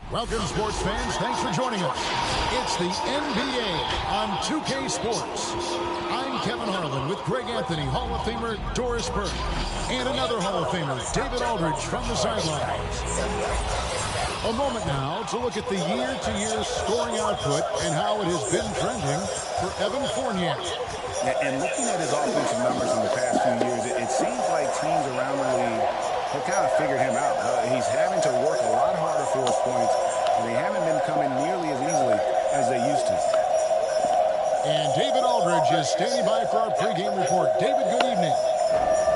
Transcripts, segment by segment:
Welcome, sports fans. Thanks for joining us. It's the NBA on 2K Sports. I'm Kevin Harlan with Greg Anthony, Hall of Famer Doris Burke, and another Hall of Famer, David Aldridge, from the sidelines. A moment now to look at the year-to-year scoring output and how it has been trending for Evan Fournier. And looking at his offensive numbers in the past few years, it seems like teams around the league have kind of figured him out. He's having to work a lot harder for his points, and they haven't been coming nearly as easily as they used to. And David Aldridge is standing by for our pregame report. David, good evening.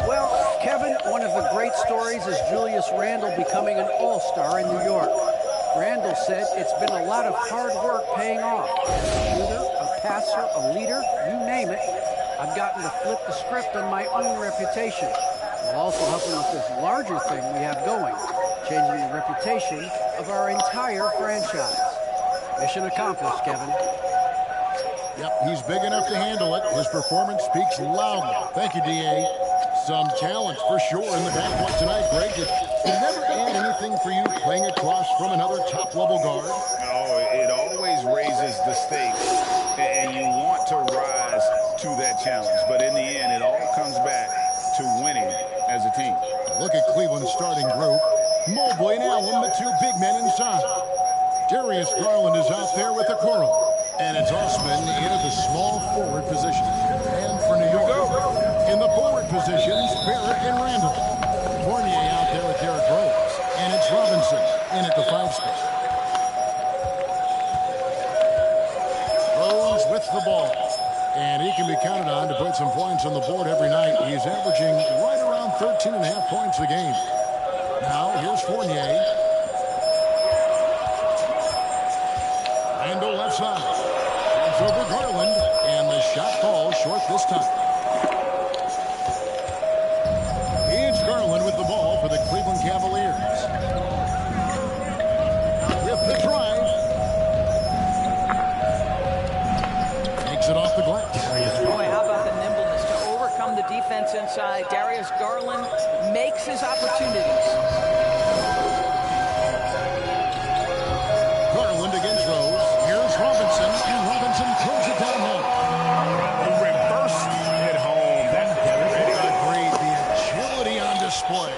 Well, Kevin, one of the great stories is Julius Randle becoming an all-star in New York. Randle said it's been a lot of hard work paying off. A shooter, a passer, a leader, you name it. I've gotten to flip the script on my own reputation. While also helping with this larger thing we have going, changing the reputation of our entire franchise. Mission accomplished, Kevin. Yep, he's big enough to handle it. His performance speaks loudly. Thank you, D.A. Some talent for sure in the backcourt tonight, Greg. Did it never add anything for you playing across from another top-level guard? No, it always raises the stakes, and you want to rise to that challenge. But in the end, it all comes back to winning as a team. Look at Cleveland's starting group. Mobley and Allen, the two big men inside. Darius Garland is out there with Okoro. And it's Osman into the small forward position. And for New York, in the forward positions, Barrett and Randall. Fournier out there with Derrick Rose. And it's Robinson in at the 5 spot. Rose with the ball. And he can be counted on to put some points on the board every night. He's averaging right around 13.5 points a game. Now, here's Fournier. Randall left side. It's over Garland. And the shot falls short this time. It's Garland with the ball for the Cleveland Cavaliers. With the drive. Takes it off the glass. Boy, how about the nimbleness to overcome the defense inside. Darius Garland makes his opportunities. Garland against Rose. Here's Robinson, and Robinson throws it down home. The reverse at home. That's Agreed. The agility on display.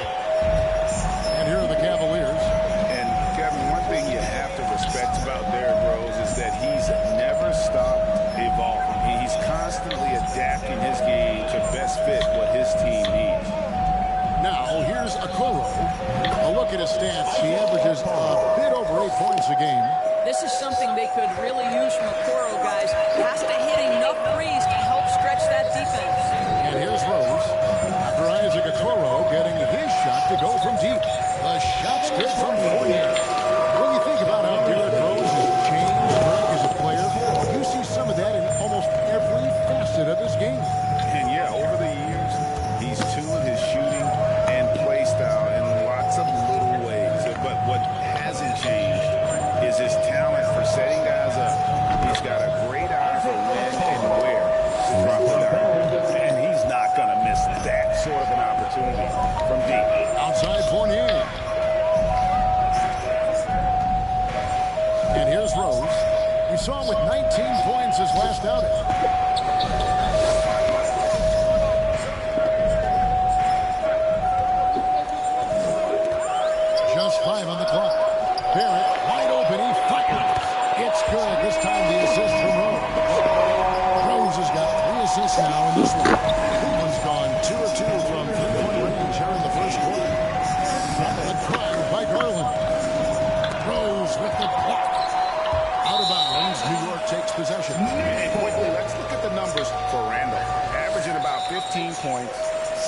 And here are the Cavaliers. And, Kevin, one thing you have to respect about Derrick Rose is that he's never stopped evolving. He's constantly adapting his game to best fit what his team needs. Now, here's Okoro. A look at his stats. He averages a bit over 8 points a game. This is something they could really use from Okoro, guys. Has to hit enough threes to help stretch that defense. And here's Rose. After Isaac Okoro getting his shot to go from deep. The shot's good from Fournier. When you think about how Derrick Rose has changed as a player, you see some of that in almost every facet of his game. And, yeah, over the years, he's tuned his shooting and play style in lots of little ways. But what hasn't changed is his talent for setting guys up. He's got a great eye for when and where to drop it down. And he's not going to miss that sort of an opportunity from deep. Outside Fournier. And here's Rose. We saw him with 19 points his last outing. Just 5 on the clock. Barrett, wide open, he fires. It's good. This time the assist from Rose. Rose has got 3 assists now in this one. Cleveland's gone 2 of 2 from 3-point range here in the first quarter. The drive by Garland. Rose with the block. Out of bounds, New York takes possession. And quickly, let's look at the numbers for Randall. Averaging about 15 points,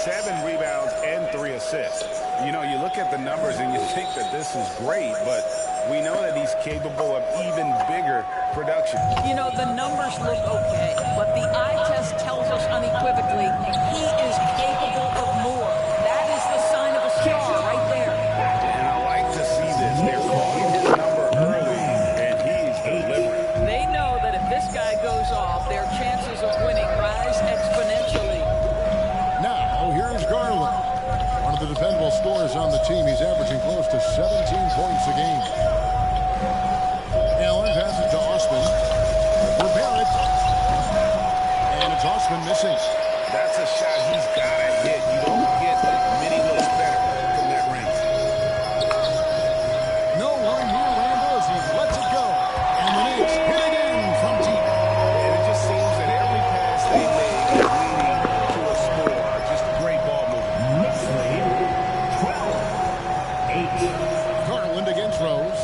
7 rebounds, and 3 assists. You know, you look at the numbers and you think that this is great, but we know that he's capable of even bigger production. You know, the numbers look okay, but the eye test tells us unequivocally he is capable of more. That is the sign of a star right there. And I like to see this. They're calling his number early, and he's delivering. They know that if this guy goes off, their chances of winning rise exponentially. Now, here's Garland. One of the dependable scorers on the team. He's averaging close to 17 points a game. Allen passes to Osman. For Barrett. And it's Osman missing. That's a shot he's got to hit. You don't get many looks better from that range. No one near Randall as he lets it go. And the Knicks hit again from deep. And it just seems that every pass they make is leading to a score. Just great ball movement. Knicks lead 12-8. Garland against Rose.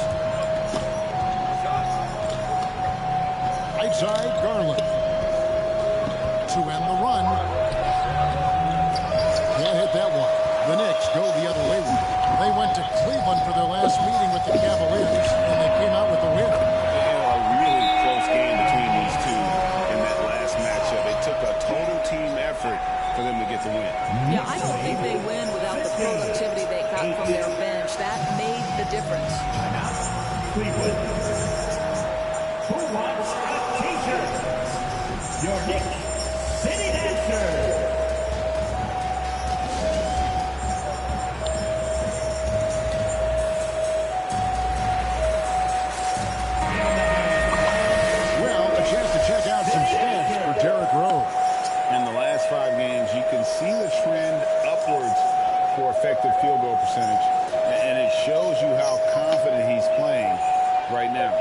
Right side, Garland. To end the run. Can't hit that one. The Knicks go the other way. They went to Cleveland for their last meeting with the Cavaliers, and they came out with a win. A really close game between these two in that last matchup. It took a total team effort for them to get the win. Yeah, I don't think they win without the productivity they got from their bench. That made the difference. Cleveland. Who wants a t-shirt? Your Knicks City Dancers. Well, a chance to check out some stats for Derrick Rose. In the last 5 games, you can see the trend upwards for effective field goal percentage. And it shows you how confident he's playing right now.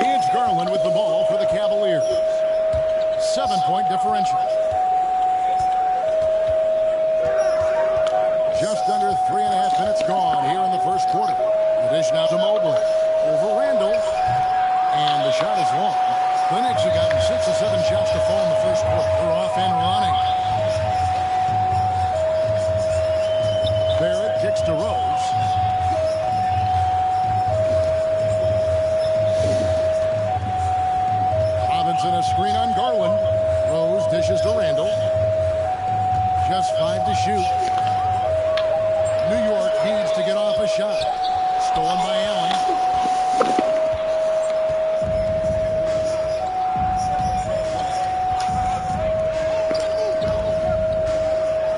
It's Garland with the ball for the Cavaliers. 7-point differential. Just under 3.5 minutes gone here in the first quarter. The dish now to Mobley. Over Randall. And the shot is long. The Knicks have gotten 6 or 7 shots to fall in the first quarter. They're off and running. Barrett kicks to Rose. Robinson a screen on Garland. Rose dishes to Randall. Just 5 to shoot. New York needs to get off a shot. Stolen by Allen.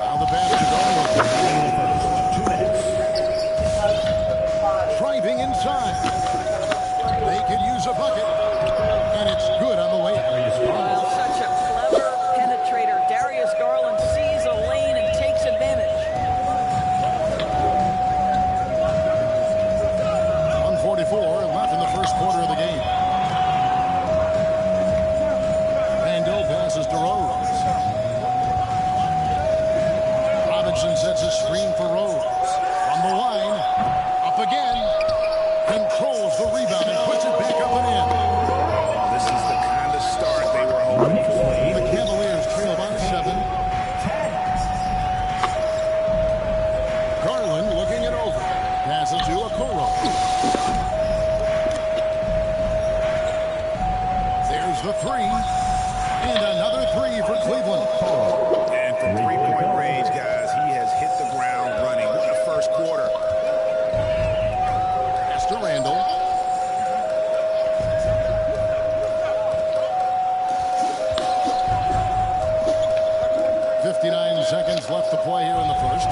Now the pass to Garland. 2 minutes. Driving inside. They could use a bucket. And it's good on the way. Well, such a clever penetrator. Darius Garland sees a lane and takes advantage. 1:44 left in the first quarter of the game. Randall passes to Rose. Robinson sets a screen for Rose. From the line. Up again. Controls the rebound and puts it back up and in. This is the kind of start they were hoping for. The Cavaliers trail by 7. Garland looking it over. Passes to Okoro. There's the 3. And another 3 for Cleveland. And from 3-point range, guys, he has hit the ground running in the first quarter. Pass to Randall. 59 seconds left to play here in the first.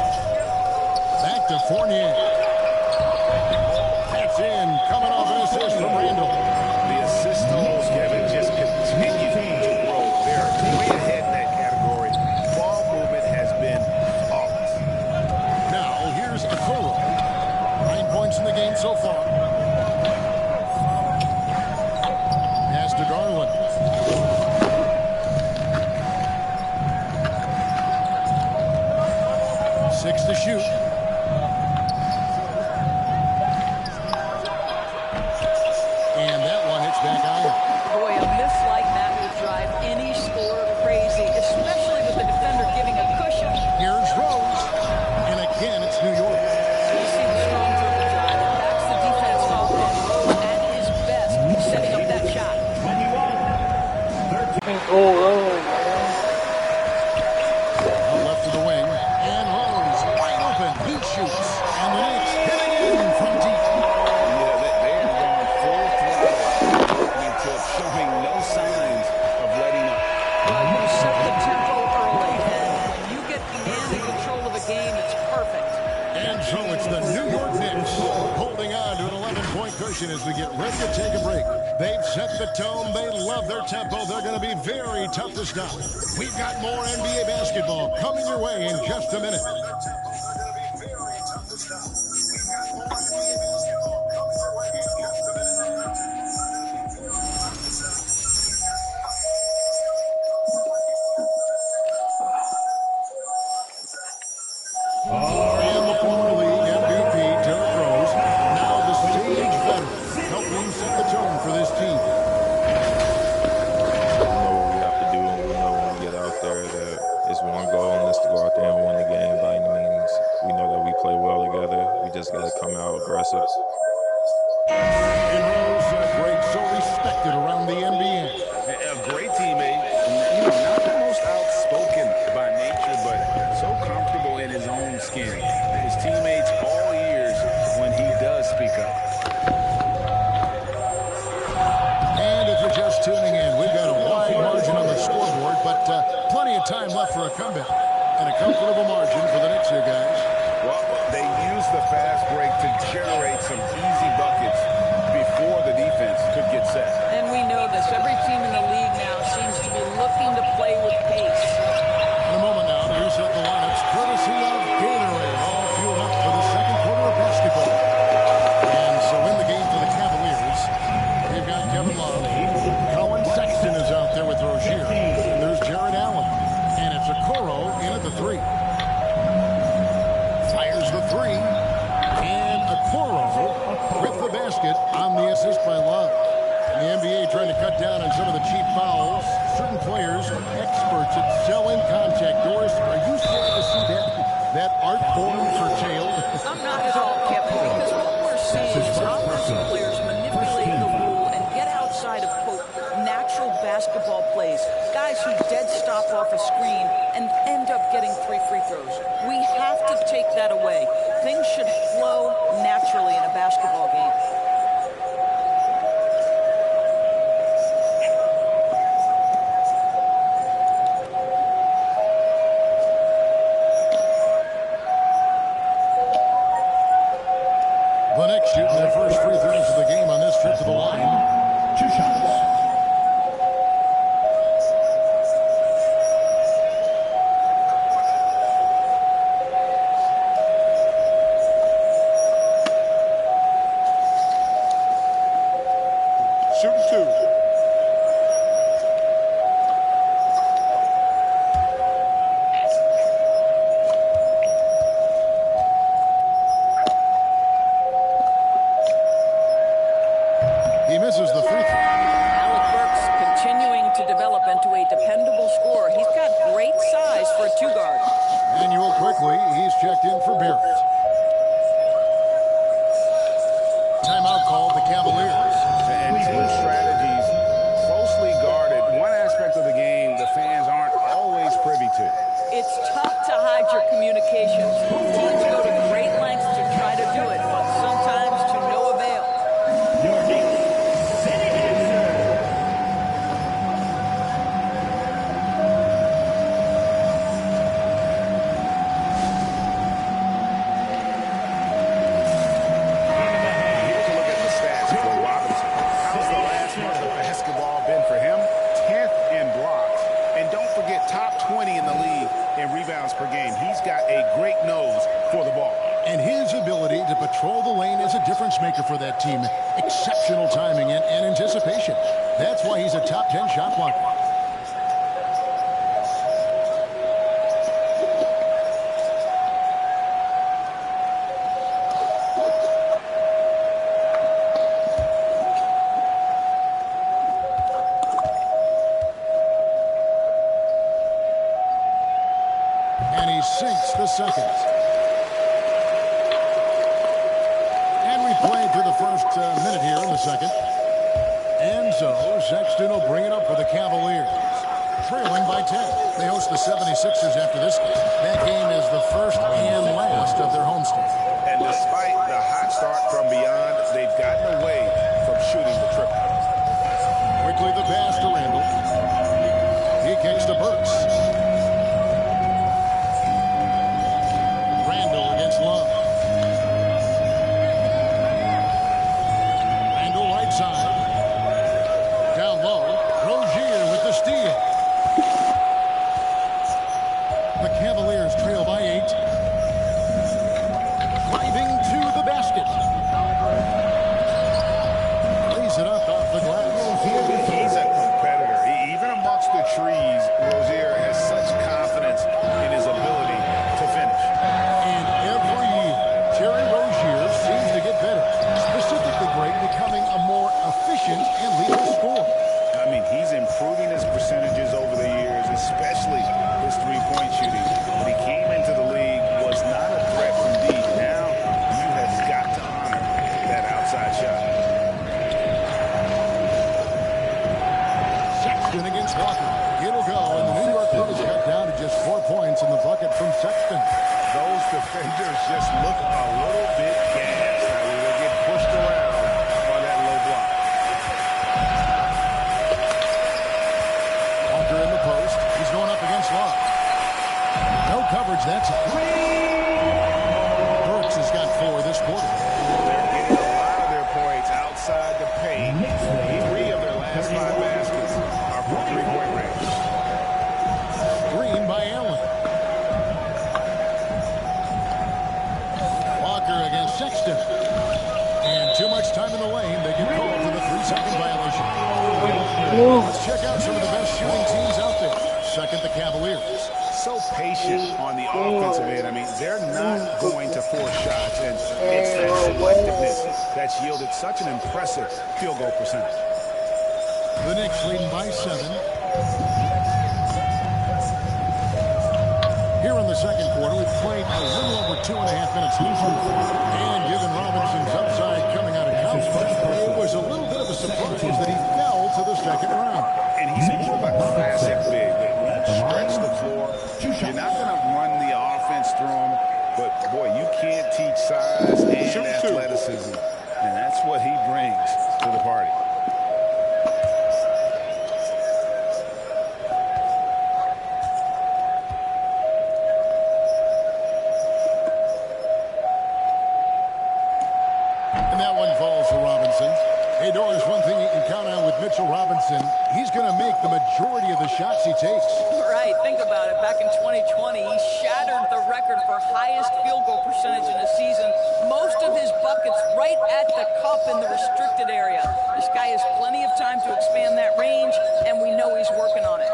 Back to Fournier. That's in. Coming off an assist from Randall. The assist totals, Kevin, just continue to grow. They're way ahead in that category. Ball movement has been flawless. Now here's Okoro. 9 points in the game so far. Pass to Garland. Six to shoot. And that one hits back out. Boy, a miss like that would drive any scorer crazy, especially with the defender giving a cushion. Here's Rose. And again, it's New York. You see the strong dribble drive. That's the defense off and Rose at his best setting up that shot. 21-13. Out left to the wing. action as we get ready to take a break. They've set the tone. They love their tempo. They're going to be very tough to stop. We've got more NBA basketball coming your way in just a minute. And the former league MVP, Derrick Rose, now the stage veteran, helping set the tone for this team. We know what we have to do, and we know when we get out there that it's one goal, and that's to go out there and win the game by any means. We know that we play well together. We just got to come out aggressive. And Rose, great, so respected around the NBA. A great teammate. You know, not the most outspoken by nature, but so comfortable in his own skin. His teammates all ears when he does speak up. And if you're just tuning in, we've got a wide margin on the scoreboard, but plenty of time left for a comeback. And a comfortable margin for the Knicks here, guys. Well, they used the fast break to generate some easy buckets before the defense could get set. And we know this. Every team in the league now seems to be looking to play with pace. In a moment now, to reset the lineups, courtesy of Gatorade, all fueled up for the second quarter of basketball. And so in the game for the Cavaliers, they've got Kevin Love. Colin Sexton is out there with Rozier. And there's Jared Allen. And it's Okoro in at the three. Fires the three. And Okoro with the basket on the assist by Love. And the NBA trying to cut down on some of the cheap fouls. Certain players are experts at selling contact. Doris, are you sad to see that art form curtailed? I'm not at all, Kevin, because what we're seeing is offensive players manipulate the rule and get outside of, quote, natural basketball plays. Guys who dead stop off a screen and end up getting 3 free throws. We have to take that away. Things should flow naturally in a basketball game. The Knicks shooting their first free throws of the game on this trip to the line. 2 shots. Shooting two. He misses the free throw. Alec Burks continuing to develop into a dependable scorer. He's got great size for a 2-guard. Manuel quickly, he's checked in for Barrett. Timeout called the Cavaliers. And team strategies closely guarded. One aspect of the game the fans aren't always privy to. It's tough to hide your communications. Teams go to great lengths to try to do it, but sometimes to no avail. Your Knicks City Dancer. Here's a look at the stats for Robinson. How's the last month of basketball been for him? 10th in blocks. And don't forget, top 20 in the league in rebounds per game. He's got a great nose for the ball. And his ability to patrol the lane is a difference maker for that team. Exceptional timing and anticipation. That's why he's a top 10 shot blocker. And he sinks the second. And we play through the first minute here in the second. And so Sexton will bring it up for the Cavaliers. Trailing by 10. They host the 76ers after this game. That game is the first and last of their homestand. And despite the hot start from beyond, they've gotten away from shooting the triple. Quickly the pass to Randall. He kicks to Burks. Randall against Love. It's Walker. It'll go, and the New York Knicks cut down to just 4 points in the bucket from Sexton. Those defenders just look a little bit gassed. I mean, they get pushed around on that low block. Walker in the post. He's going up against Love. No coverage. That's it. Burks has got 4 this quarter. They're getting a lot of their points outside the paint. 3 of their last 5 baskets are from three-point range. Green by Allen. Walker against Sexton. And too much time in the lane. They get called for the 3-second violation. Let's check out some of the best shooting teams out there. Second, the Cavaliers. So patient on the offensive end. I mean, they're not going to force shots, and it's that selectiveness that's yielded such an impressive field goal percentage. The Knicks leading by 7. Here in the second quarter, we've played a little over 2.5 minutes. And given Robinson's upside coming out of college, it was a little bit of a surprise that he fell to the second round. And he's more of a classic big that won't stretch the floor. You're not going to run the offense through him, but, boy, you can't teach size and athleticism. And that's what he brings to the party. And that one falls for Robinson. Hey, Doris, one thing you can count on with Mitchell Robinson, he's going to make the majority of the shots he takes. Right, think about it. Back in 2020, he shattered the record for highest field goal percentage in a season. Most of his buckets right at the cup in the restricted area. This guy has plenty of time to expand that range, and we know he's working on it.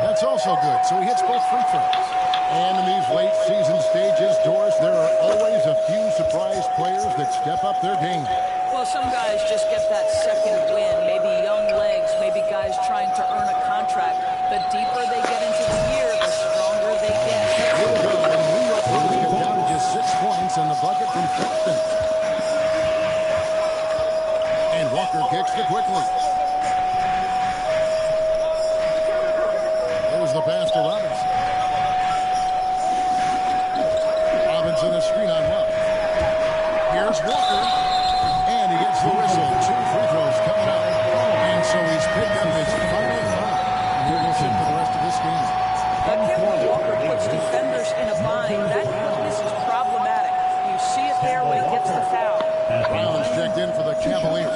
That's also good. So he hits both free throws. And in these late season stages, Doris, there are always a few surprise players that step up their game. Well, some guys just get that second win. Maybe young legs, maybe guys trying to earn a contract. The deeper they get into the year, the stronger they get. Here we go. And New York Knicks get down to just 6 points in the bucket from Sexton. And Walker kicks to quickly. There's the pass to Robinson. Robinson a screen on Love. Here's Walker. And he gets the whistle. 2 free throws coming up. And so he's picked up his final foul. Here we'll sit for the rest of this game. Kemba Walker puts defenders in a bind. This is problematic. You see it there when he gets the foul. Brown's checked in for the Cavaliers.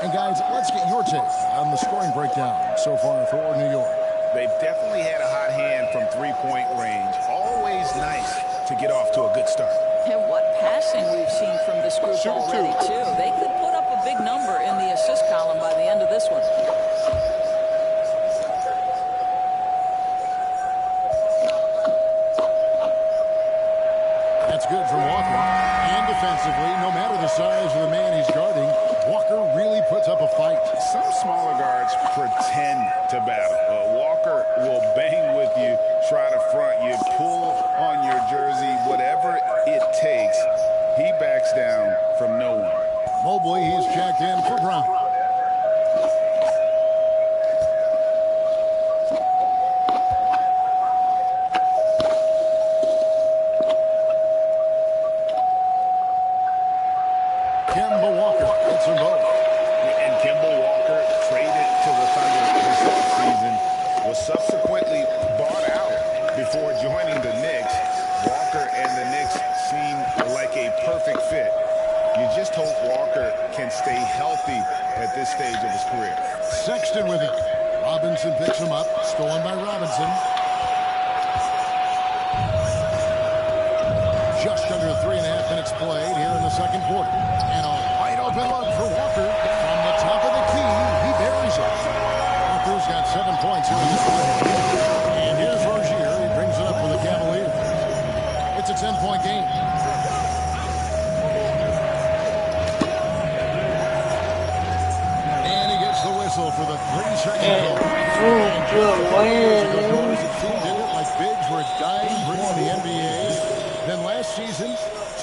And guys, let's get your take on the scoring breakdown so far for New York. They've definitely had a hot hand from three-point range. Always nice to get off to a good start. And what passing we've seen from this group already, too. They could put up a big number in the assist column by the end of this one. That's good from Walker. And defensively, no matter the size of the man he's guarding, Walker really puts up a fight. Some smaller guards pretend to battle. Walker will bang with you, try to front you, pull on your jersey, whatever it takes. He backs down from no one. Mobley, he's checked in for Brown. Kemba Walker hits them both. And Kemba Walker traded to the Thunder this offseason, was subsequently bought out before joining the Knicks. Walker and the Knicks seem like a perfect fit. You just hope Walker can stay healthy at this stage of his career. Sexton with it. Robinson picks him up. Stolen by Robinson. Just under 3.5 minutes played here in the second quarter. And a wide open look for Walker. From the top of the key, he buries it. Walker's got 7 points here in this play. And here's Rozier. He brings it up for the Cavaliers. It's a 10-point game. And he gets the whistle for the 3-second goal. The team did it like Biggs were a dying breed in the NBA. Then last season,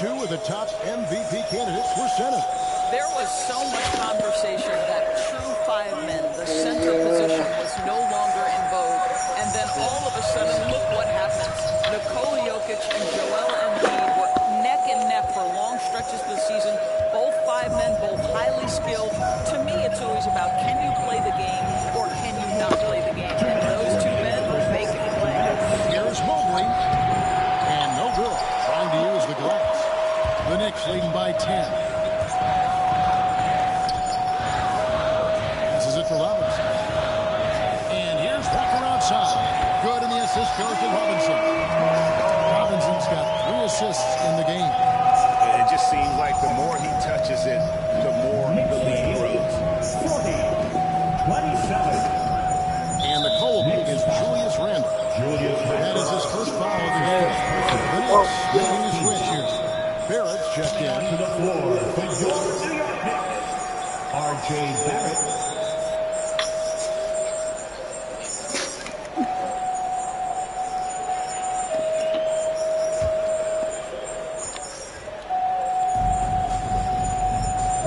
2 of the top MVP candidates were incentive. There was so much conversation that true five men, the center position, was no longer in vogue. And then all of a sudden, look what happens. Nikola Jokic and Joel Embiid were neck and neck for long stretches of the season. Both five men, both highly skilled. To me, it's always about, can you play the game or can you not play the game? And those two men, they can play. Here's Mobley. And no good. Trying to use the glass. The Knicks leading by 10. For Robinson. And here's Walker outside. Good, and the assist goes to Robinson. Robinson's got 3 assists in the game. It just seems like the more he touches it, the more the lead grows. 40-27. And the call is Julius Randle. That is his first foul of the game. The Knicks making a switch here. Barrett's checked in. To the floor for your New York Knicks, R.J. Barrett.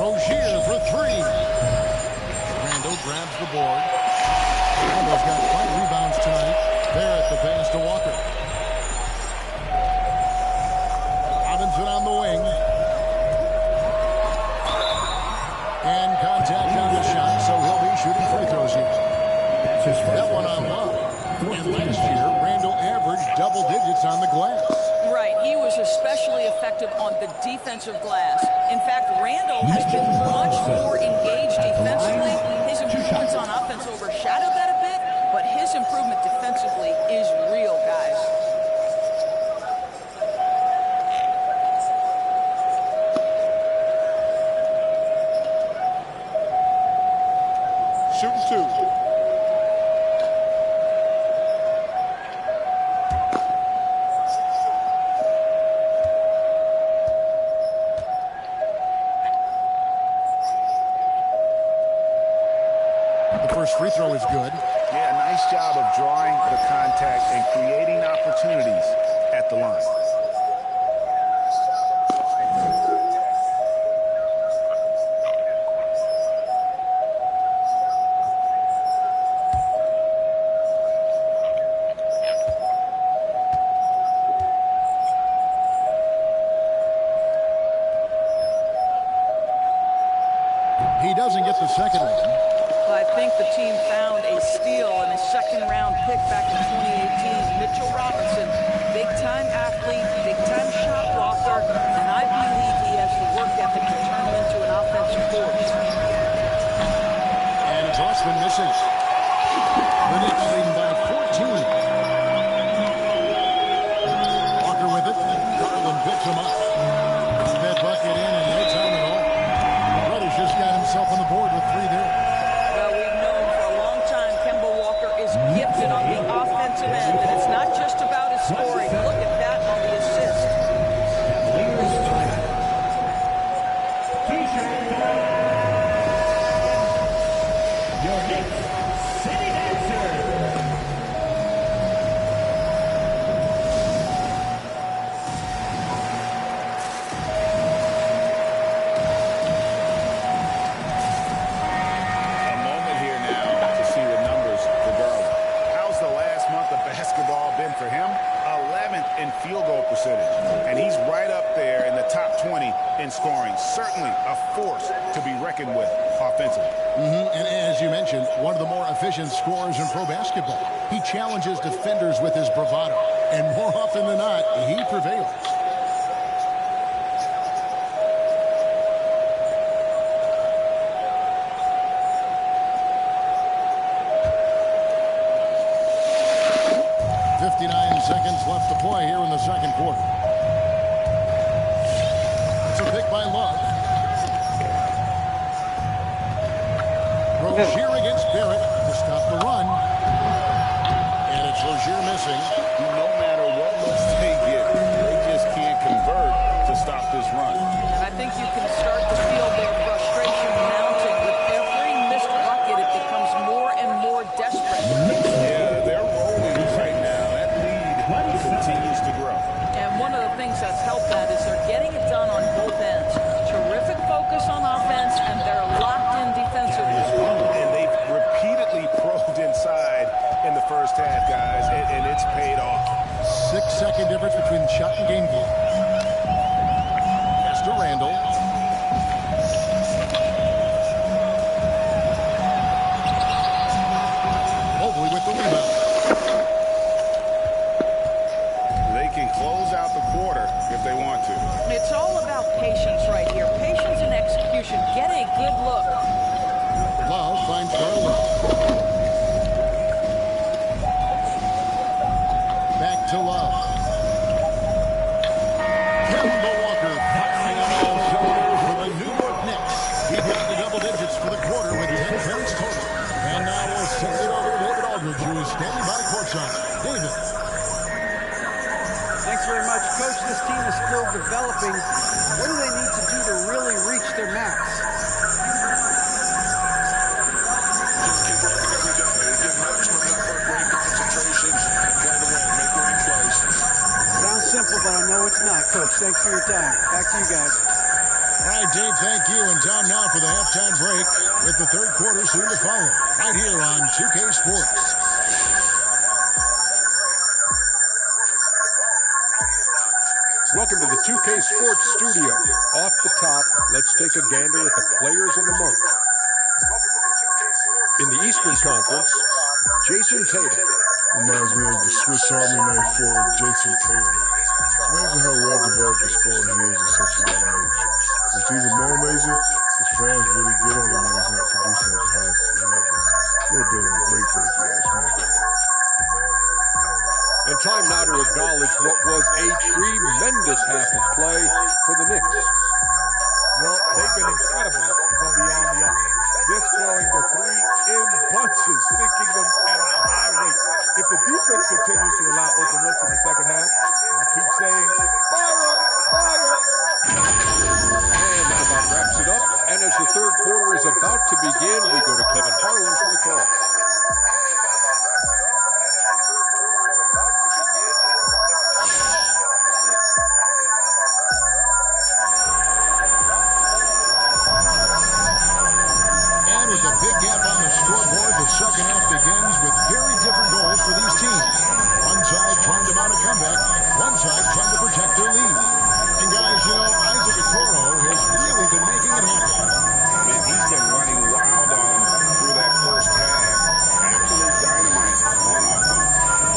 Rozier for 3. Randle grabs the board. Randle's got 5 rebounds tonight. Barrett the pass to Walker. Robinson on the wing. And contact on the shot, so he'll be shooting free throws here. That one on Love. And last year, Randle averaged double digits on the glass. Right, he was especially effective on the defensive glass. In fact, Randle has been much more engaged defensively. His improvements on offense overshadowed that a bit, but his improvement defensively is real, guys. Shooting 2. First free throw is good. Yeah, nice job of drawing the contact and creating opportunities at the line. He doesn't get the second one. I think the team found a steal in a second-round pick back in 2018. Mitchell Robinson, big-time athlete, big-time shot blocker, and I believe he has the work ethic to turn him into an offensive force. And Grossman missing. The Knicks leading by 14. Walker with it. Garland picks him up. That bucket in and no time at all. Brothers just got himself on the board with 3 there. Gifted on the offensive end, and it's not just about his scoring. Look at that on the assist. Your Knicks City Dancer. A moment here now to see the numbers for Garland. How's the last month of basketball been for him? 11th in field goal percentage. And he's right up there in the top 20 in scoring. Certainly a force to be reckoned with offensively. And as you mentioned, one of the more efficient scorers in pro basketball. He challenges defenders with his bravado. And more often than not, he prevails. Seconds left to play here in the second quarter. It's a pick by Love. Rozier against Barrett to stop the run. And it's Rozier missing. No matter what looks they get, they just can't convert to stop this run. And I think you can start to feel their frustration mounting. With every missed bucket, it becomes more and more desperate. Yeah, they're rolling right now. That lead continues to grow. And one of the things that's helped that is they're getting it done on both ends. Terrific focus developing. What do they need to do to really reach their max? Just keep working every day. Give maximum effort, great concentration, and play to win. Make winning plays. Sounds simple, but I know it's not. Coach, thanks for your time. Back to you guys. All right, Dave, thank you. And time now for the halftime break with the third quarter soon to follow. Right here on 2K Sports. Welcome to the 2K Sports Studio. Off the top, let's take a gander at the players of the month. In the Eastern Conference, Jason Tatum. Reminds me of the Swiss Army knife forward Jason Tatum. It's amazing how well developed a scorer he is at such a young age. What's even more amazing, his fans really get on him when he's not producing at the highest level. A little bit of a great for if you ask me. And time now to acknowledge what was a tremendous half of play for the Knicks. Well, they've been incredible from beyond the arc. They're scoring the three in bunches, sinking them at a high rate. If the defense continues to allow open looks in the second half, I'll keep saying, fire up, fire! And that about wraps it up. And as the third quarter is about to begin, we go to Kevin Harlan for the call. The second half begins with very different goals for these teams. One side trying to mount a comeback, one side trying to protect their lead. And guys, you know, Isaac Okoro has really been making it happen. Man, he's been running wild on him through that first half. Absolute dynamite on offense.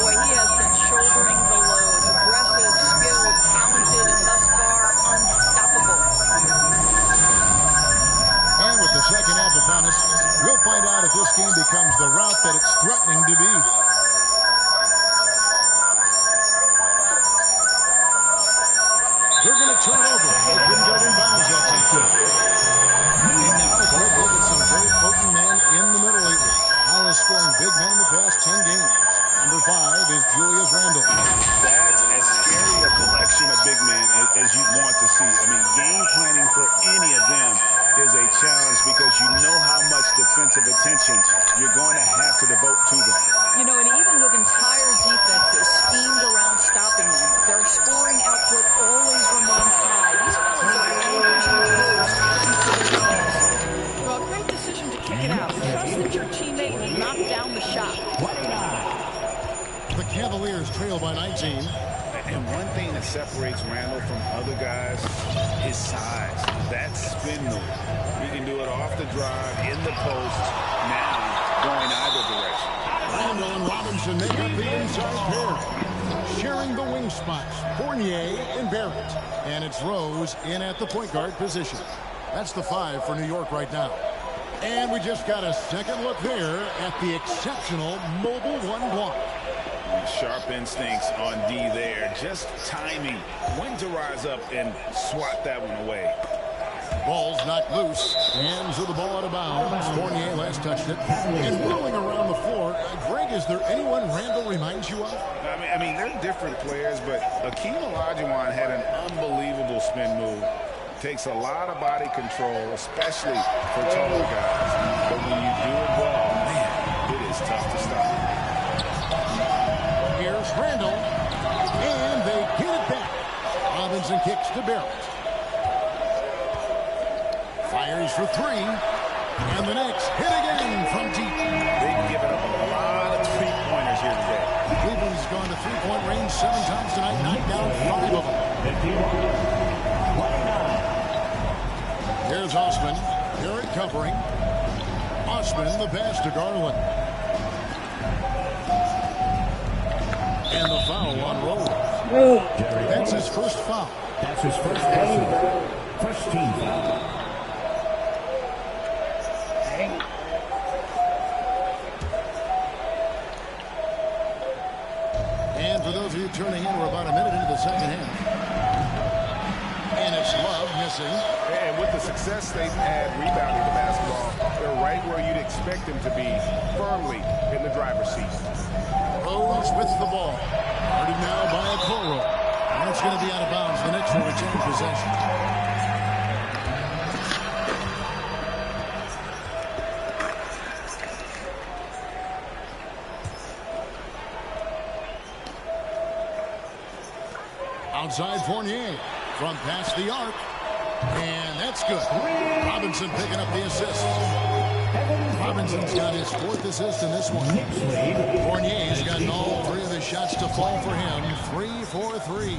Boy, he has been shouldering the load. Aggressive, skilled, talented, and thus far unstoppable. And with the second half upon us, we'll find out if this game becomes the route that it's threatening to be. They're going to turn it over. They couldn't get it in bounds that time. And now it's look at some very potent men in the middle lately. Hollis scoring big men in the past 10 games. Number 5 is Julius Randle. That's as scary a collection of big men as you'd want to see. I mean, game planning for any of them is a challenge because you know how much defensive attention you're going to have to devote to them. You know, and even with entire defenses schemed around stopping them, their scoring output always remains high. These fellas are anchors in the post. Well, great decision to kick it out. Trust that your teammate will knock down the shot. The Cavaliers trail by 19. And one thing that separates Randle from other guys, his size. That spin move. He can do it off the drive, in the post, now going either direction. Randle and Robinson make up the inside pair. Sharing the wing spots, Fournier and Barrett. And it's Rose in at the point guard position. That's the 5 for New York right now. And we just got a second look there at the exceptional mobile one block. Sharp instincts on D there. Just timing when to rise up and swat that one away. Ball's knocked loose. Hands of the ball out of bounds. Fournier last touched it. And rolling around the floor. Greg, is there anyone Randle reminds you of? I mean, they're different players, but Akeem Olajuwon had an unbelievable spin move. Takes a lot of body control, especially for taller guys. But when you do it well, man, it is tough to stop. Here's Randle, and they get it back. Robinson kicks to Barrett. Fires for 3, and the Knicks hit again from deep. They've given up a lot of three-pointers here today. Cleveland's gone to three-point range 7 times tonight, knocked down 5 of them. Here's Osman. Barrett covering. Osman the pass to Garland. And the foul on Rose. That's his first foul. That's his first personal. First team foul. And for those of you tuning in, we're about a minute into the second half. And it's Love missing. And with the success they've had rebounding the basketball, they're right where you'd expect them to be, firmly in the driver's seat. Rose with the ball. Guarded now by Okoro. And it's going to be out of bounds. The Knicks will retain possession. Outside Fournier from past the arc. And that's good. Robinson picking up the assist. Robinson's got his 4th assist in this one. Fournier's gotten all 3 of his shots to fall for him. 3 for 3.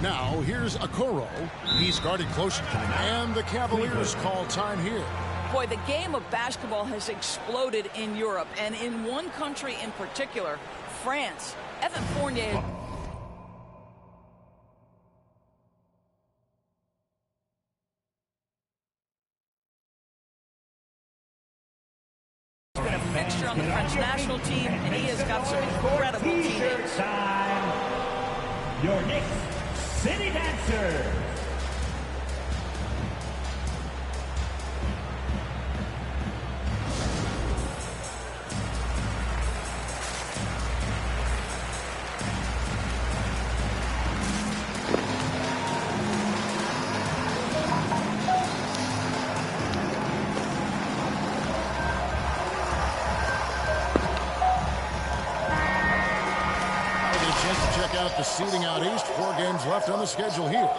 Now here's Okoro. He's guarded closer. And the Cavaliers call time here. Boy, the game of basketball has exploded in Europe, and in one country in particular, France. Evan Fournier. He's been a fixture on the French national team, and he has got some incredible teammates. Your Knicks City Dancers. The seeding out east, 4 games left on the schedule here.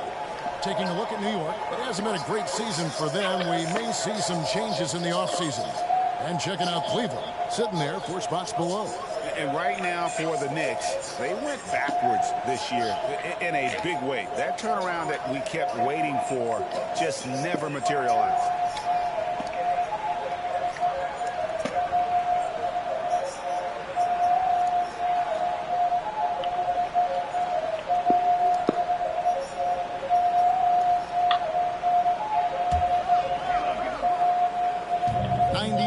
Taking a look at New York, it hasn't been a great season for them. We may see some changes in the offseason. And checking out Cleveland, sitting there 4 spots below. And right now for the Knicks, they went backwards this year in a big way. That turnaround that we kept waiting for just never materialized.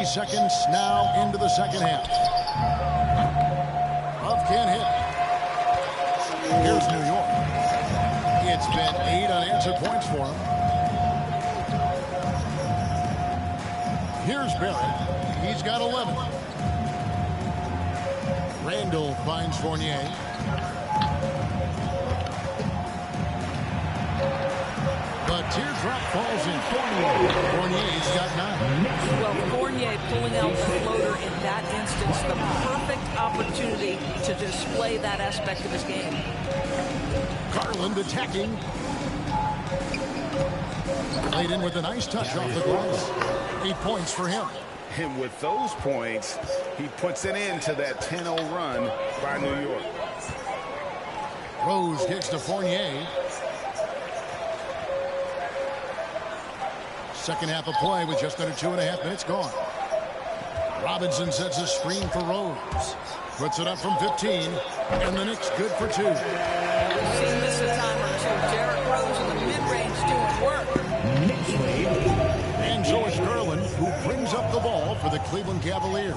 Seconds now into the second half. Love can't hit. Here's New York. It's been 8 unanswered points for him. Here's Barrett. He's got 11. Randall finds Fournier. The teardrop falls in. Fournier's got 9. Well, Fournier pulling out the floater in that instance, the perfect opportunity to display that aspect of his game. Garland attacking. Played in with a nice touch off the glass. 8 points for him. And with those points, he puts an end to that 10-0 run by New York. Rose kicks to Fournier. Second half of play with just under 2.5 minutes gone. Robinson sets a screen for Rose. Puts it up from 15. And the Knicks good for 2. We've seen this a time or two. Derrick Rose in the mid-range doing work. And so it's Garland who brings up the ball for the Cleveland Cavaliers.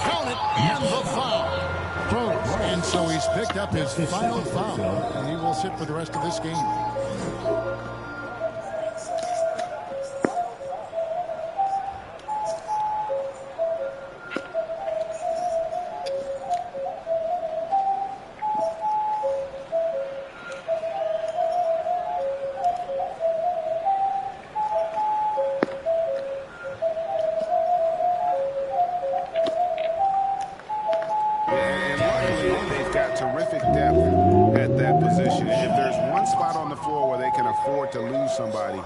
Count it, and the foul. And so he's picked up his final foul, and he will sit for the rest of this game. Terrific depth at that position. If there's one spot on the floor where they can afford to lose somebody,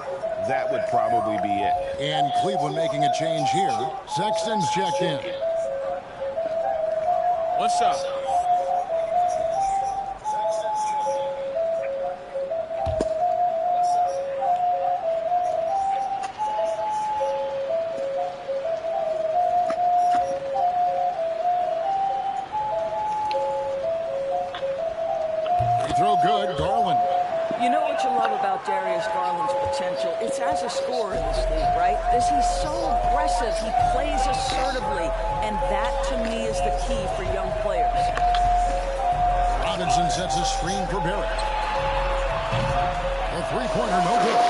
that would probably be it. And Cleveland making a change here. Sexton's checked in. What's up? Throw good, Garland. You know what you love about Darius Garland's potential? It's as a scorer in this league, right? He's so aggressive. He plays assertively. And that, to me, is the key for young players. Robinson sets a screen for Barrett. A three-pointer, no good.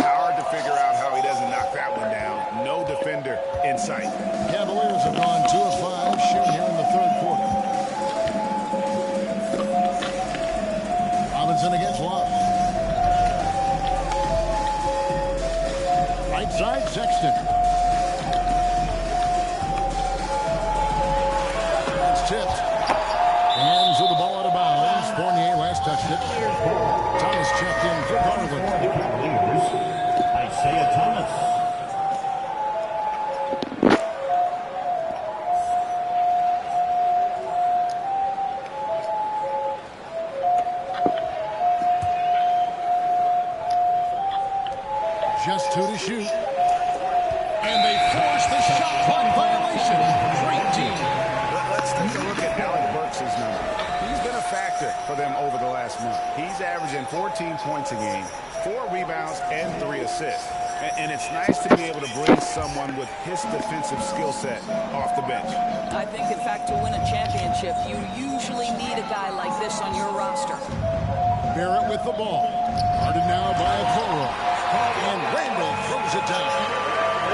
Hard to figure out how he doesn't knock that one down. No defense. defender in sight. Cavaliers have gone 2 of 5 shooting here in the third quarter. Robinson against Love. Right side, Sexton. It's tipped. Hands with the ball out of bounds. Fournier last touched it. Thomas checked in for Garland. Isaiah Thomas. Just 2 to shoot. And they force the shot clock violation. Great team. Let's take a look at Alec Burks' number. He's been a factor for them over the last month. He's averaging 14 points a game, 4 rebounds, and 3 assists. And it's nice to be able to bring someone with his defensive skill set off the bench. I think, in fact, to win a championship, you usually need a guy like this on your roster. Barrett with the ball. Guarded now by Okoro. And Randall throws it down.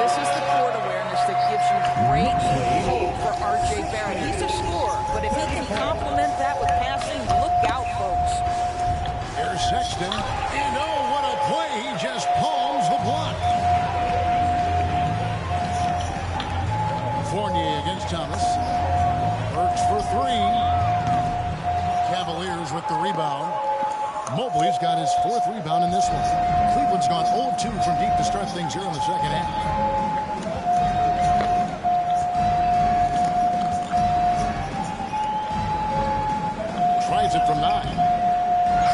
This is the court awareness that gives you great hope for R.J. Barrett. He's a scorer, but if he can complement that with passing, look out, folks. Here's Sexton. And oh, what a play. He just palms the block. Fournier against Thomas. Burks for 3. Cavaliers with the rebound. Mobley's got his 4th rebound in this one. Cleveland's gone 0-2 from deep to start things here in the second half. Tries it from 9.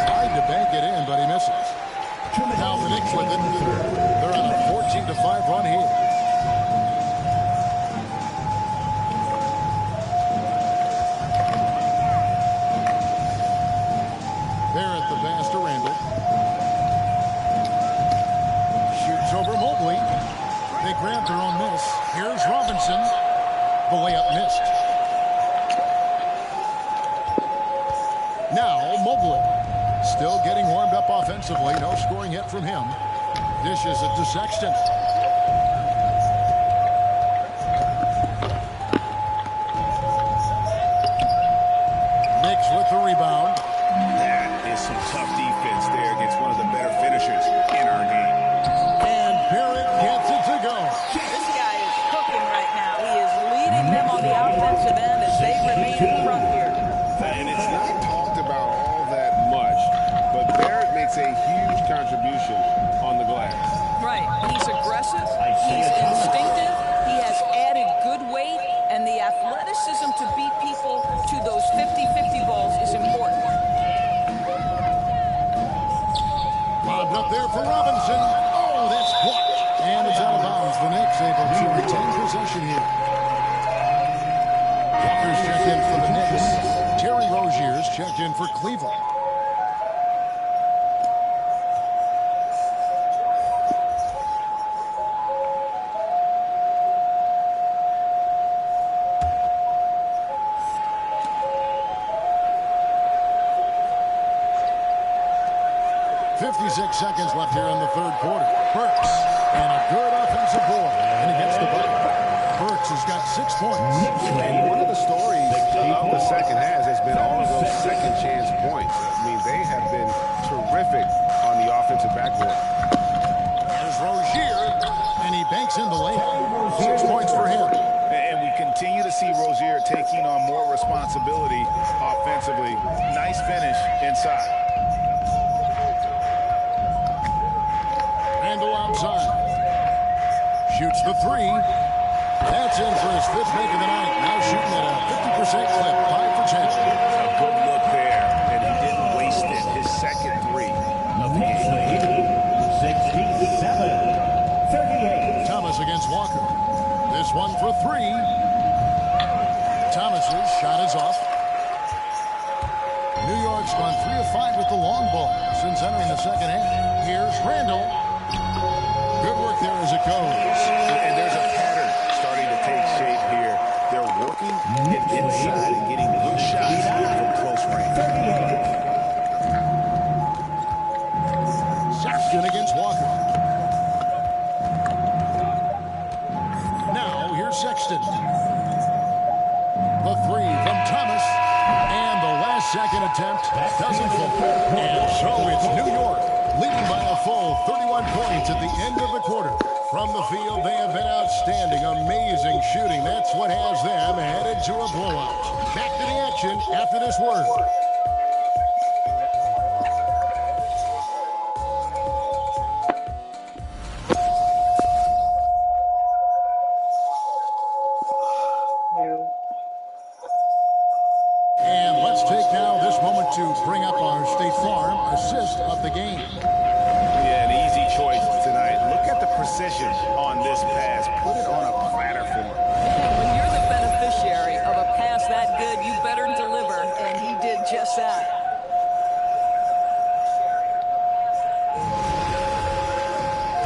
Tried to bank it in, but he misses. Now the Knicks with it. They're on a 14-5 run here. Barrett the pass to Randall. Shoots over Mobley. They grab their own miss. Here's Robinson. The layup missed. Now Mobley. Still getting warmed up offensively. No scoring hit from him. Dishes it to Sexton. Knicks with the rebound. That is some tough defense there against one of the better finishers in our game. And Barrett gets it to go. This guy is cooking right now. He is leading them on the offensive end as they remain in front here. And it's not talked about all that much, but Barrett makes a huge contribution on the glass. Right. He's aggressive. He's instinctive. He has added good weight. And the athleticism to beat people to those 50-50 balls is important. Lobbed up there for Robinson. Oh, that's blocked. And it's out of bounds. The Knicks able to retain possession here. Walker's checked in for the Knicks. Terry Rozier's checked in for Cleveland. Seconds left here in the third quarter. Burks and a good offensive board, and he gets the bucket. Burks has got 6 points. And one of the stories of the second half has been all of those second chance points. I mean, they have been terrific on the offensive backboard. There's Rozier, and he banks in the layup. 6 points for him. And we continue to see Rozier taking on more responsibility offensively. Nice finish inside. Randall outside. Shoots the 3. That's in for his 5th make of the night. Now shooting at a 50% clip. 5 for 10. A good look there, and he didn't waste it. His second 3 of the game. 67-38. Thomas against Walker. This one for 3. Thomas's shot is off. New York's gone 3 of 5 with the long ball since entering the second half. Here's Randall. Good work there as it goes. And there's a pattern starting to take shape here. They're working it inside and getting good shots from close range. Sexton against Walker. second attempt doesn't fall. And so it's New York leading by a full 31 points at the end of the quarter. From the field, they have been outstanding. Amazing shooting. That's what has them headed to a blowout. Back to the action after this word. And let's take now this moment to bring up our State Farm assist of the game. Yeah, an easy choice tonight. Look at the precision on this pass. Put it on a platter for him. When you're the beneficiary of a pass that good, you better deliver, and he did just that.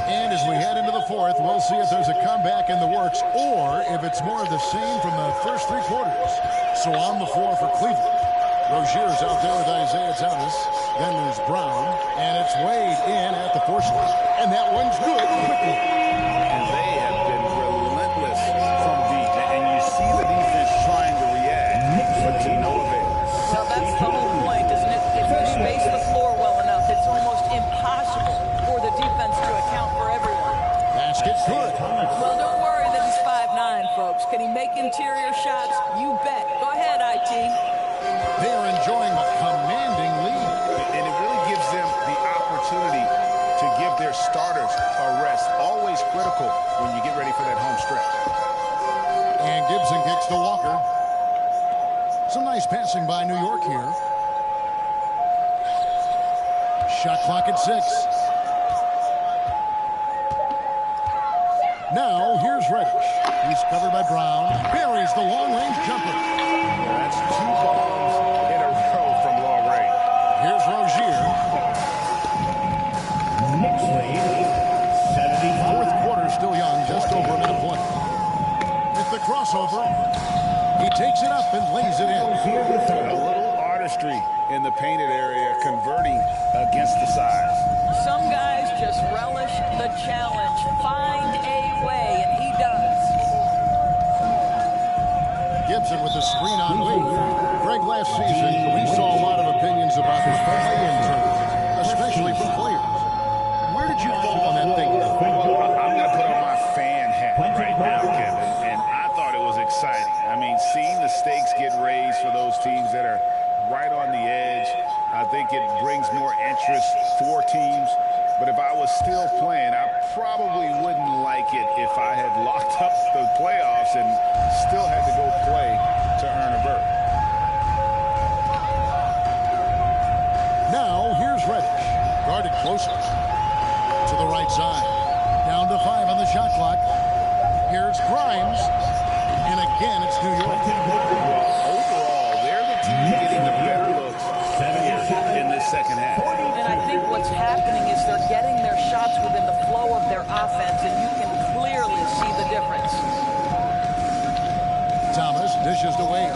And as we head into the fourth, we'll see if there's a comeback in the works or if it's more of the same from the first three quarters. So on the floor for Cleveland, Rozier's out there with Isaiah Thomas. Then there's Brown, and it's Wade in at the force line. And that one's good quickly. And they have been relentless from deep. And you see the defense trying to react, but to no avail. So that's the whole point, isn't it? If you space the floor well enough, it's almost impossible for the defense to account for everyone. Basket good. Well, don't worry that he's 5'9", folks. Can he make interior shots? You bet. Go ahead, IT. They are enjoying a commanding lead. And it really gives them the opportunity to give their starters a rest. Always critical when you get ready for that home stretch. And Gibson kicks to Walker. Some nice passing by New York here. Shot clock at 6. Now here's Reddish. He's covered by Brown. Buries the long-range jumper. That's 2 bombs in a row from long range. Here's Rozier. Knicks lead, 74. Fourth quarter still young, just over a minute play. With the crossover, he takes it up and lays it in. A little artistry in the painted area, converting against the size. Some guys just relish the challenge. Find a way, and he does. Gibson with the screen on Wade. Greg, last season, we saw a lot of opinions about the play-in tournament, especially for players. Where did you fall on that thing? Well, I'm going to put on my fan hat right now, Kevin, and I thought it was exciting. I mean, seeing the stakes get raised for those teams that are right on the edge, I think it brings more interest for teams. But if I was still playing, I probably wouldn't like it if I had locked up the playoffs and still had to go play to earn a berth. Now, here's Reddish. Guarded closer. To the right side. Down to 5 on the shot clock. Here's Grimes. And again, it's New York. Overall, they're the team getting the better looks in this second half. And I think what's happening is they're getting their shots within the flow of their offense, and you can clearly see the difference. Thomas dishes to Wade.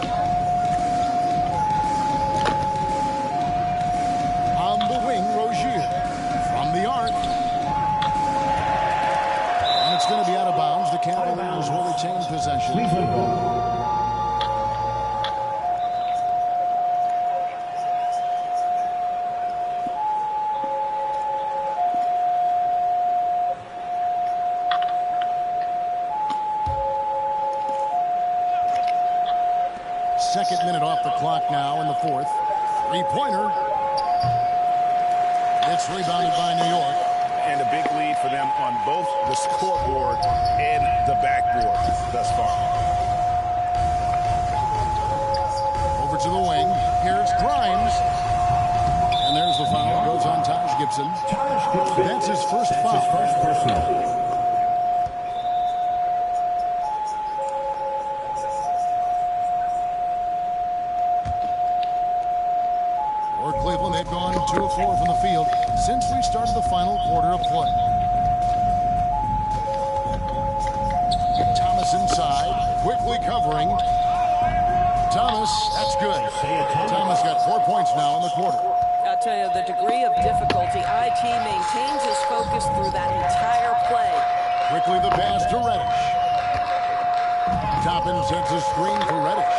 On the wing, Rozier. From the arc. And it's going to be out of bounds. The Cavaliers will retain possession. Second minute off the clock now in the fourth. Three-pointer. It's rebounded by New York. And a big lead for them on both the scoreboard and the backboard thus far. Over to the wing. Here's Grimes. And there's the foul. Goes on Taj Gibson. That's his first foul. For Cleveland, they've gone 2 of 4 from the field since we started the final quarter of play. Thomas inside, quickly covering. Thomas, that's good. Thomas got 4 points now in the quarter. I'll tell you, the degree of difficulty, IT maintains his focus through that entire play. Quickly the pass to Reddish. Toppin sets a screen for Reddish.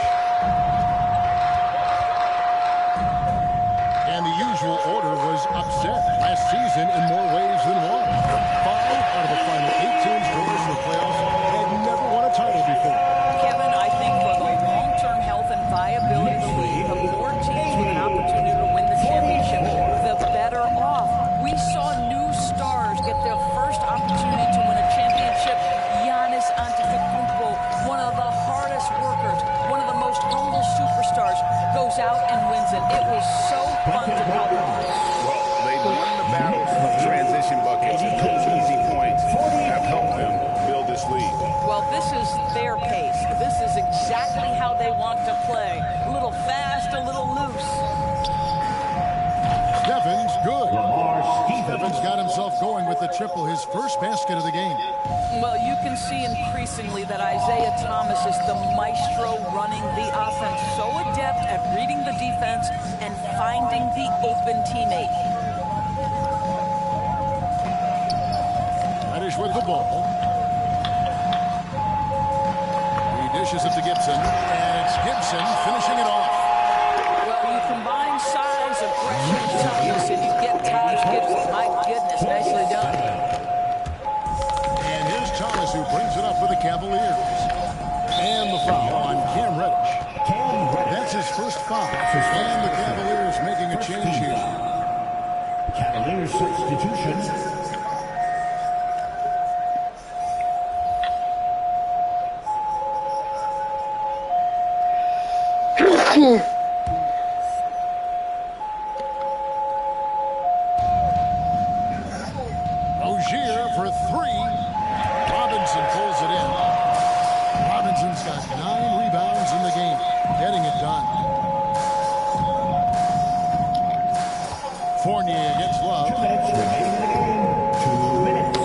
last season in more ways than one. 5 out of the final 8 teams going to the playoffs had never won a title before. Kevin, I think for the long-term health and viability of the league, the more teams with an opportunity to win the championship, the better off. We saw new stars get their first opportunity to win a championship. Giannis Antetokounmpo, one of the hardest workers, one of the most humble superstars, goes out and wins it. It was so fun to cover. Well, they won the battle of transition buckets, and those easy points have helped them build this lead. Well, this is their pace. This is exactly how they want to play. A little fast, a little loose. Stephens, good. Stephens got himself going with the triple, his first basket of the game. Well, you can see increasingly that Isaiah Thomas is the maestro running the offense, so adept at reading the defense and finding the open teammate. Reddish with the ball. He dishes it to Gibson, and it's Gibson finishing it off. Well, you combine size, aggression, and toughness, and you get Taj Gibson. My goodness, nicely done. And here's Thomas, who brings it up for the Cavaliers. And the foul on Cam Reddish. That's his first foul. And the Cavaliers making a change here. Cavaliers substitution. Rozier for 3. Robinson pulls it in. Robinson's got 9 rebounds in the game, getting it done. Fournier against Love. 2 minutes remaining in the game. 2 minutes.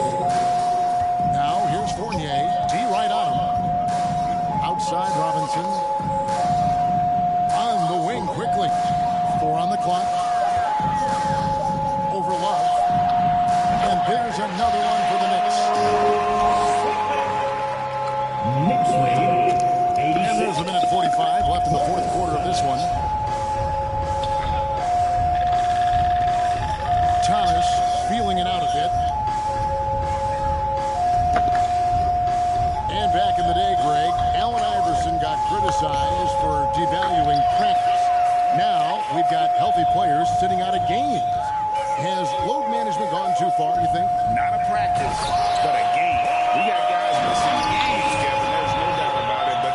Now here's Fournier. D right on him. Outside Robinson. On the wing quickly. 4 on the clock. Over Love. And there's another one for the Knicks. Knicks lead, 86. And there's a minute 45 left in the fourth quarter of this one. Thomas feeling it out a bit. And back in the day, Greg, Allen Iverson got criticized for devaluing practice. Now we've got healthy players sitting out of games. Has load management gone too far, you think? Not a practice, but a game. We got guys missing games, Kevin. There's no doubt about it. But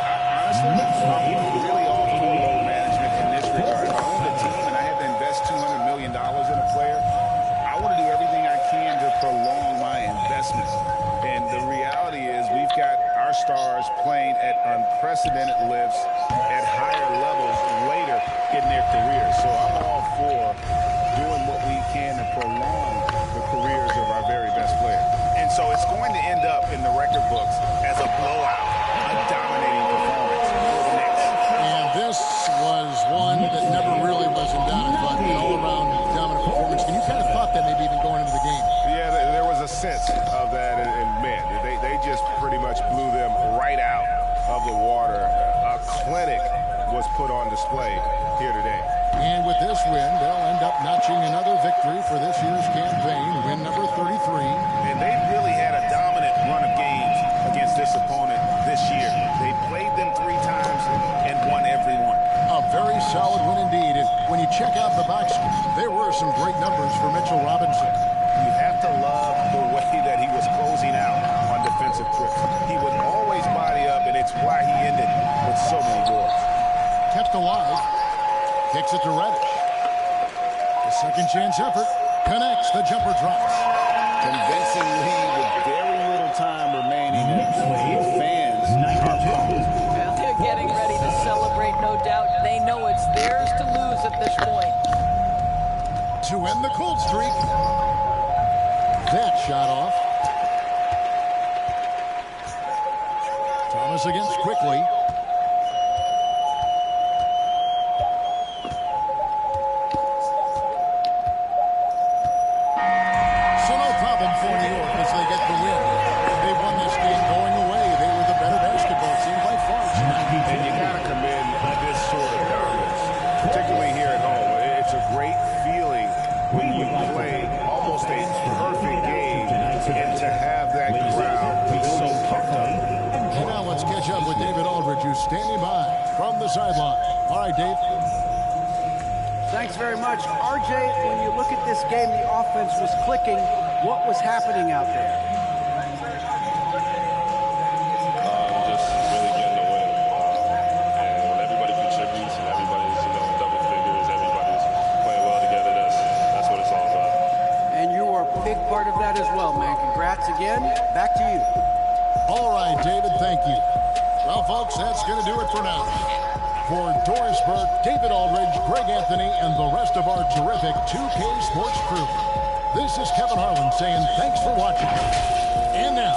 honestly, I'm really all for load management in this regard. If I own the team and I had to invest $200 million in a player, I want to do everything I can to prolong my investment. And the reality is we've got our stars playing at unprecedented lifts at higher levels later in their careers. So I'm all for doing what we can to prolong the careers of our very best players. And so it's going to end up in the record books as a blowout, a dominating performance for the Knicks. And this was one that never really was in doubt, but an all-around dominant performance. And you kind of thought that maybe even going into the game. Yeah, there was a sense of that, and man, they just pretty much blew them right out of the water. A clinic was put on display here today. And with this win, they'll end up notching another victory for this year's campaign, win number 33. And they really had a dominant run of games against this opponent this year. They played them 3 times and won every one. A very solid win indeed. And when you check out the box, there were some great numbers for Mitchell Robinson. You have to love the way that he was closing out on defensive trips. He would always body up, and it's why he ended with so many boards. Kept alive. Kicks it to Reddish. The second chance effort. Connects. The jumper drops. Convincing lead with very little time remaining. The fans are pumped. Well, they're getting ready to celebrate, no doubt. They know it's theirs to lose at this point. To end the cold streak. That shot off. Thomas against quickly. So no problem for New York as they get the win. They won this game going away. They were the better basketball team by far. And you got to commend this sort of dominance, particularly here at home. It's a great feeling when you play almost a perfect game and to have that crowd be so pumped up. And now let's catch up with David Aldridge, who's standing by from the sideline. All right, Dave. Thanks very much. RJ, when you look at this game, the offense was clicking. What was happening out there? Just really getting the win. And when everybody contributes and everybody's, in double figures, everybody's playing well together, that's what it's all about. And you were a big part of that as well, man. Congrats again. Back to you. All right, David, thank you. Well, folks, that's going to do it for now. For Doris Burke, David Aldridge, Greg Anthony, and the rest of our terrific 2K Sports crew, this is Kevin Harlan saying thanks for watching. And now,